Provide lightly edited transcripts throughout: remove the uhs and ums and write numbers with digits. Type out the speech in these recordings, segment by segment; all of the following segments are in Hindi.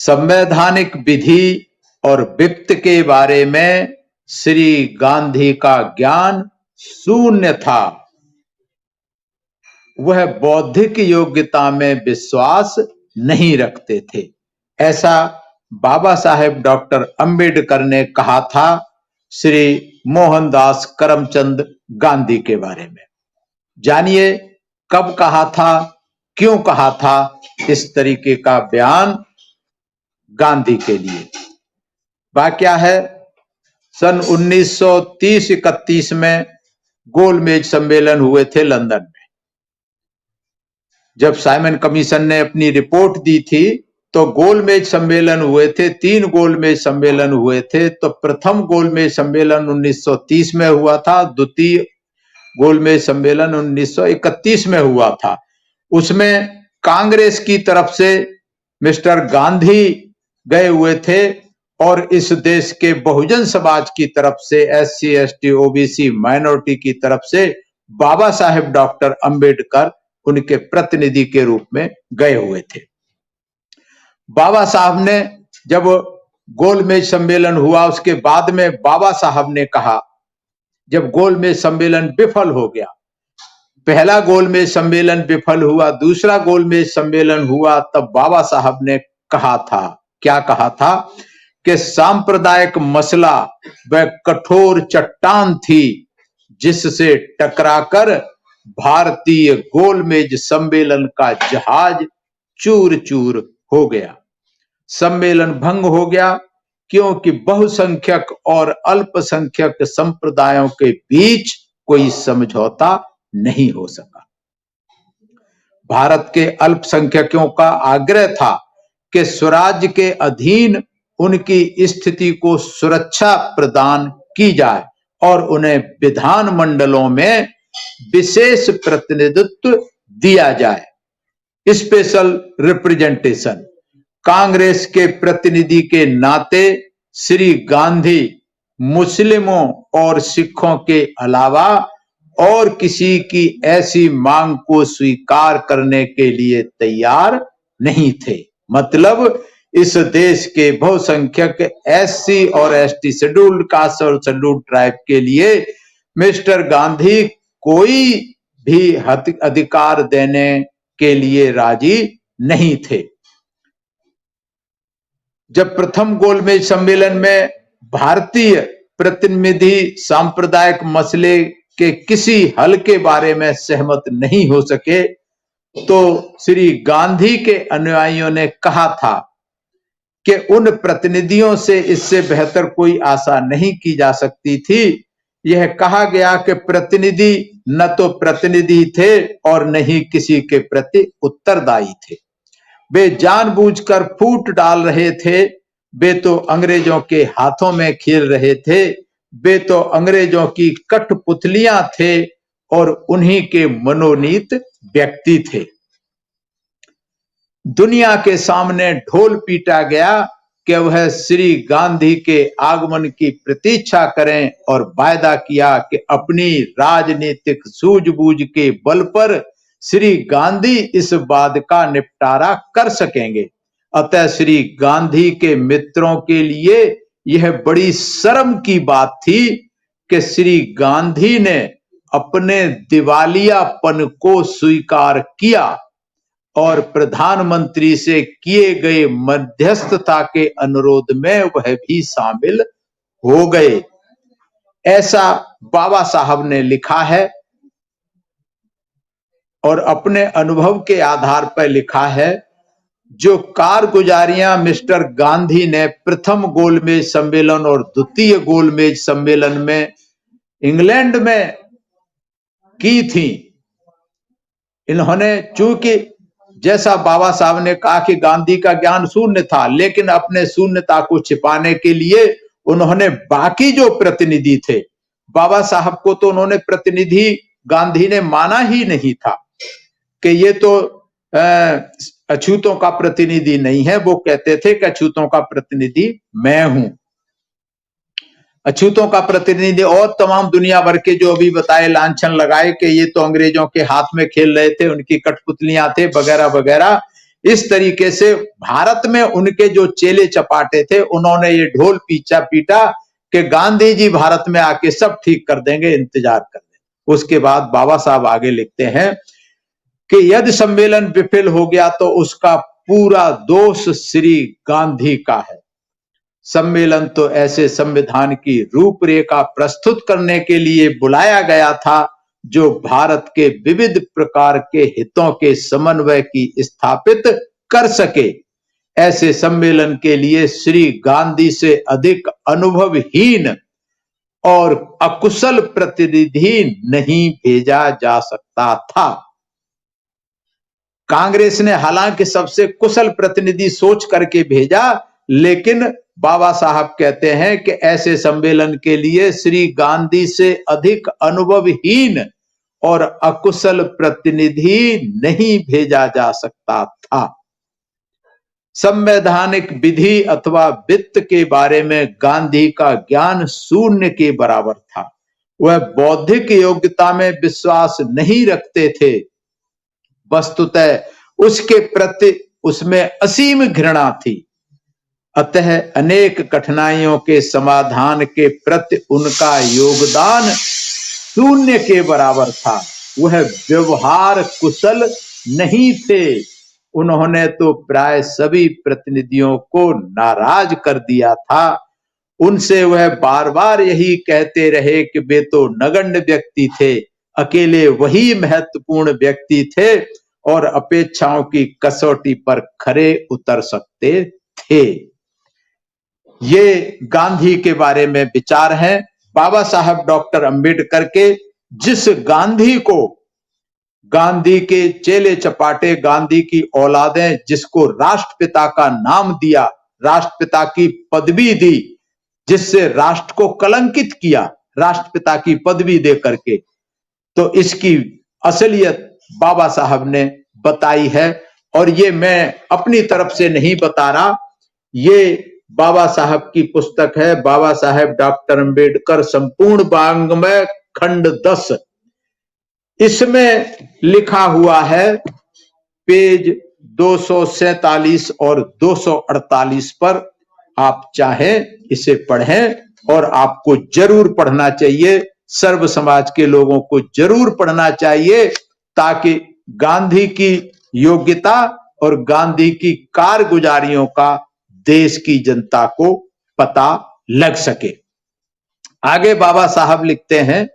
संवैधानिक विधि और वित्त के बारे में श्री गांधी का ज्ञान शून्य था। वह बौद्धिक योग्यता में विश्वास नहीं रखते थे। ऐसा बाबा साहेब डॉक्टर अंबेडकर ने कहा था श्री मोहनदास करमचंद गांधी के बारे में। जानिए कब कहा था, क्यों कहा था इस तरीके का बयान गांधी के लिए। बात क्या है, सन 1930-31 में गोलमेज सम्मेलन हुए थे लंदन में। जब साइमन कमीशन ने अपनी रिपोर्ट दी थी तो गोलमेज सम्मेलन हुए थे, 3 गोलमेज सम्मेलन हुए थे। तो प्रथम गोलमेज सम्मेलन 1930 में हुआ था, द्वितीय गोलमेज सम्मेलन 1931 में हुआ था। उसमें कांग्रेस की तरफ से मिस्टर गांधी गए हुए थे और इस देश के बहुजन समाज की तरफ से SC ST OBC माइनॉरिटी की तरफ से बाबा साहेब डॉक्टर अंबेडकर उनके प्रतिनिधि के रूप में गए हुए थे। बाबा साहब ने जब गोलमेज सम्मेलन हुआ उसके बाद में बाबा साहब ने कहा, जब गोलमेज सम्मेलन विफल हो गया, पहला गोलमेज सम्मेलन विफल हुआ, दूसरा गोलमेज सम्मेलन हुआ, तब बाबा साहब ने कहा था, क्या कहा था कि सांप्रदायिक मसला वह कठोर चट्टान थी जिससे टकराकर भारतीय गोलमेज सम्मेलन का जहाज चूर चूर हो गया। सम्मेलन भंग हो गया क्योंकि बहुसंख्यक और अल्पसंख्यक संप्रदायों के बीच कोई समझौता नहीं हो सका। भारत के अल्पसंख्यकों का आग्रह था कि स्वराज्य के अधीन उनकी स्थिति को सुरक्षा प्रदान की जाए और उन्हें विधान मंडलों में विशेष प्रतिनिधित्व दिया जाए, स्पेशल रिप्रेजेंटेशन। कांग्रेस के प्रतिनिधि के नाते श्री गांधी मुस्लिमों और सिखों के अलावा और किसी की ऐसी मांग को स्वीकार करने के लिए तैयार नहीं थे। मतलब इस देश के बहुसंख्यक SC और ST शेड्यूल्ड कास्ट और शेड्यूल्ड ट्राइब के लिए मिस्टर गांधी कोई भी अधिकार देने के लिए राजी नहीं थे। जब प्रथम गोलमेज सम्मेलन में भारतीय प्रतिनिधि सांप्रदायिक मसले के किसी हल के बारे में सहमत नहीं हो सके तो श्री गांधी के अनुयायियों ने कहा था कि उन प्रतिनिधियों से इससे बेहतर कोई आशा नहीं की जा सकती थी। यह कहा गया कि प्रतिनिधि न तो प्रतिनिधि थे और न ही किसी के प्रति उत्तरदायी थे। वे जानबूझकर फूट डाल रहे थे, वे तो अंग्रेजों के हाथों में खेल रहे थे, वे तो अंग्रेजों की कठपुतलियां थे और उन्हीं के मनोनीत व्यक्ति थे। दुनिया के सामने ढोल पीटा गया कि वह श्री गांधी के आगमन की प्रतीक्षा करें और वायदा किया कि अपनी राजनीतिक सूझबूझ के बल पर श्री गांधी इस वाद का निपटारा कर सकेंगे। अतः श्री गांधी के मित्रों के लिए यह बड़ी शर्म की बात थी कि श्री गांधी ने अपने दिवालियापन को स्वीकार किया और प्रधानमंत्री से किए गए मध्यस्थता के अनुरोध में वह भी शामिल हो गए। ऐसा बाबा साहब ने लिखा है और अपने अनुभव के आधार पर लिखा है। जो कारगुजारियां मिस्टर गांधी ने प्रथम गोलमेज सम्मेलन और द्वितीय गोलमेज सम्मेलन में इंग्लैंड में की थी, इन्होंने चूंकि जैसा बाबा साहब ने कहा कि गांधी का ज्ञान शून्य था, लेकिन अपने शून्यता को छिपाने के लिए उन्होंने बाकी जो प्रतिनिधि थे, बाबा साहब को तो उन्होंने प्रतिनिधि गांधी ने माना ही नहीं था कि ये तो अछूतों का प्रतिनिधि नहीं है। वो कहते थे कि अछूतों का प्रतिनिधि मैं हूं। अछूतों का प्रतिनिधि और तमाम दुनिया भर के जो अभी बताए लांछन लगाए कि ये तो अंग्रेजों के हाथ में खेल रहे थे, उनकी कठपुतलियां थे वगैरह वगैरह, इस तरीके से भारत में उनके जो चेले चपाटे थे उन्होंने ये ढोल पीटा कि गांधी जी भारत में आके सब ठीक कर देंगे, इंतजार कर देंगे। उसके बाद बाबा साहब आगे लिखते हैं कि यदि सम्मेलन विफल हो गया तो उसका पूरा दोष श्री गांधी का है। सम्मेलन तो ऐसे संविधान की रूपरेखा प्रस्तुत करने के लिए बुलाया गया था जो भारत के विविध प्रकार के हितों के समन्वय की स्थापित कर सके। ऐसे सम्मेलन के लिए श्री गांधी से अधिक अनुभवहीन और अकुशल प्रतिनिधि नहीं भेजा जा सकता था। कांग्रेस ने हालांकि सबसे कुशल प्रतिनिधि सोच करके भेजा, लेकिन बाबा साहब कहते हैं कि ऐसे सम्मेलन के लिए श्री गांधी से अधिक अनुभवहीन और अकुशल प्रतिनिधि नहीं भेजा जा सकता था। संवैधानिक विधि अथवा वित्त के बारे में गांधी का ज्ञान शून्य के बराबर था। वह बौद्धिक योग्यता में विश्वास नहीं रखते थे। वस्तुतः उसके प्रति उसमें असीम घृणा थी। अतः अनेक कठिनाइयों के समाधान के प्रति उनका योगदान शून्य के बराबर था। वह व्यवहार कुशल नहीं थे। उन्होंने तो प्राय सभी प्रतिनिधियों को नाराज कर दिया था। उनसे वह बार बार यही कहते रहे कि वे तो नगण्य व्यक्ति थे, अकेले वही महत्वपूर्ण व्यक्ति थे और अपेक्षाओं की कसौटी पर खरे उतर सकते थे। ये गांधी के बारे में विचार हैं बाबा साहब डॉक्टर अंबेडकर के। जिस गांधी को गांधी के चेले चपाटे, गांधी की औलादें, जिसको राष्ट्रपिता का नाम दिया, राष्ट्रपिता की पदवी दी, जिससे राष्ट्र को कलंकित किया राष्ट्रपिता की पदवी दे करके, तो इसकी असलियत बाबा साहब ने बताई है। और ये मैं अपनी तरफ से नहीं बता रहा, ये बाबा साहब की पुस्तक है, बाबा साहेब डॉक्टर अंबेडकर संपूर्ण वाङ्मय खंड 10। इसमें लिखा हुआ है पेज 247 और 248 पर। आप चाहें इसे पढ़ें और आपको जरूर पढ़ना चाहिए, सर्व समाज के लोगों को जरूर पढ़ना चाहिए, ताकि गांधी की योग्यता और गांधी की कारगुजारियों का देश की जनता को पता लग सके। आगे बाबा साहब लिखते हैं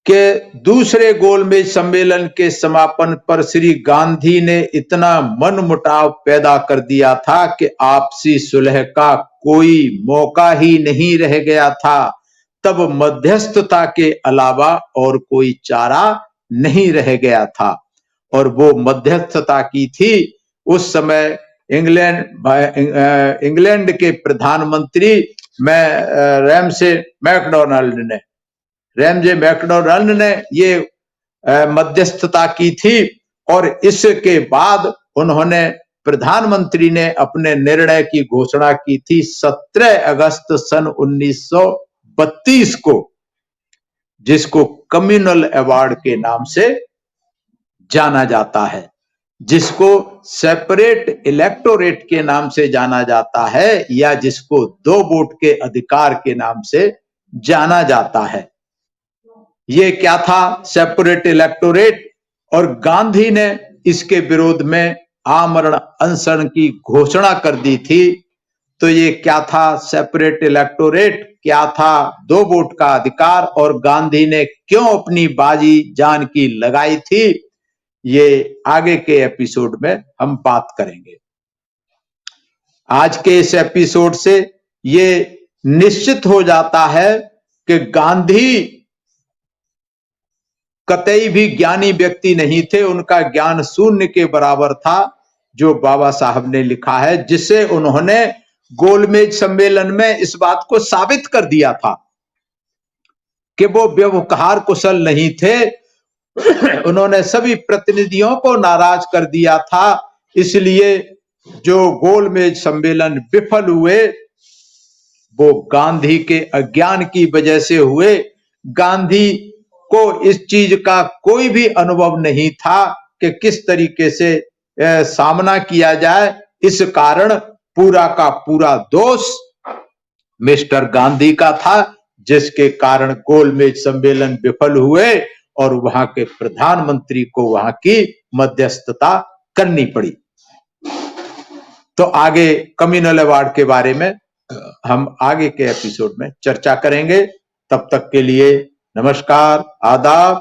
कि दूसरे गोलमेज सम्मेलन के समापन पर श्री गांधी ने इतना मनमुटाव पैदा कर दिया था कि आपसी सुलह का कोई मौका ही नहीं रह गया था। तब मध्यस्थता के अलावा और कोई चारा नहीं रह गया था, और वो मध्यस्थता की थी उस समय इंग्लैंड के प्रधानमंत्री रैमसे मैकडोनाल्ड ने ये मध्यस्थता की थी। और इसके बाद उन्होंने, प्रधानमंत्री ने अपने निर्णय की घोषणा की थी 17 अगस्त सन 1932 को, जिसको कम्युनल अवार्ड के नाम से जाना जाता है, जिसको सेपरेट इलेक्टोरेट के नाम से जाना जाता है, या जिसको 2 वोट के अधिकार के नाम से जाना जाता है। ये क्या था सेपरेट इलेक्टोरेट? और गांधी ने इसके विरोध में आमरण अनशन की घोषणा कर दी थी। तो ये क्या था सेपरेट इलेक्टोरेट, क्या था 2 वोट का अधिकार, और गांधी ने क्यों अपनी बाजी जान की लगाई थी, ये आगे के एपिसोड में हम बात करेंगे। आज के इस एपिसोड से ये निश्चित हो जाता है कि गांधी कतई भी ज्ञानी व्यक्ति नहीं थे, उनका ज्ञान शून्य के बराबर था, जो बाबा साहब ने लिखा है, जिसे उन्होंने गोलमेज सम्मेलन में इस बात को साबित कर दिया था कि वो व्यवहार कुशल नहीं थे। उन्होंने सभी प्रतिनिधियों को नाराज कर दिया था। इसलिए जो गोलमेज सम्मेलन विफल हुए वो गांधी के अज्ञान की वजह से हुए। गांधी को इस चीज का कोई भी अनुभव नहीं था कि किस तरीके से सामना किया जाए, इस कारण पूरा का पूरा दोष मिस्टर गांधी का था, जिसके कारण गोलमेज सम्मेलन विफल हुए और वहां के प्रधानमंत्री को वहां की मध्यस्थता करनी पड़ी। तो आगे कम्युनल अवार्ड के बारे में हम आगे के एपिसोड में चर्चा करेंगे। तब तक के लिए नमस्कार, आदाब।